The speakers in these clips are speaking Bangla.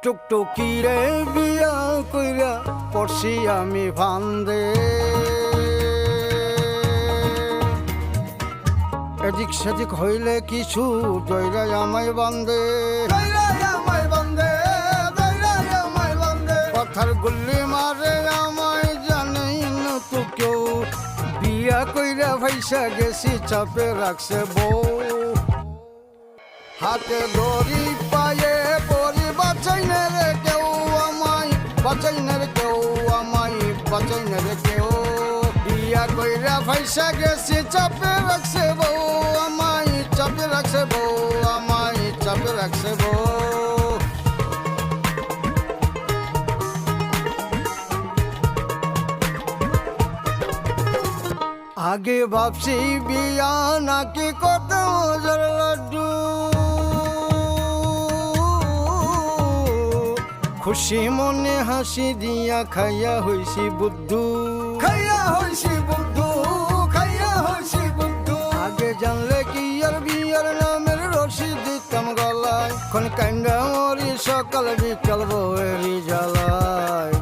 টুকটুকি রে বিয়া কইরা পড়ছি আমি ফান্দে, এদিক সেদিক হইলে কিছু দৈরাই আমায় বান্ধে, কথার গুল্লি মারে আমায় জানেই না তো কেউ, বিয়া কইরা ভাইসা গেছি চাপে রাখছে বউ, হাতে দড়ি পায়ে পরি বাঁচাই না রে কেউ আমায়, বাঁচাই না রে কেউ আমায়, বাঁচাই না রে কেউ, বিয়া কইরা ভাইসা গেছি চাপে রাখছে বউ আমায়, চাপে রাখছে বউ আমায়, চাপে রাখছে বউ। আগে ভাবছি বিয়া নাকি কত মজার লাড্ডু, খুশি মনে হাসি দিয়া খাইয়া হইছি বুদ্ধু, খাইয়া হইছি বুদ্ধু, খাইয়া হইছি বুদ্ধু। আগে জানলে কি আর বিয়ার নামের রশি দিতাম গলায়, খন কান্দা মরি সকাল বিকাল বউয়েরই জ্বালায়,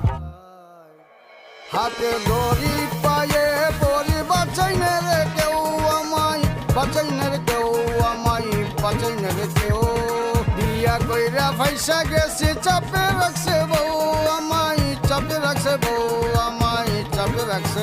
হাতে দড়ি পায়ে পরি বাঁচাই না রে কেউ আমায়, বাঁচাই না রে কেউ আমায়, বাঁচাই না রে কেউ, বিয়া কইরা ভাইসা গেছি চাপে রাখছে বউ আমায়, চাপে রাখছে বউ আমায়, চাপে রাখছে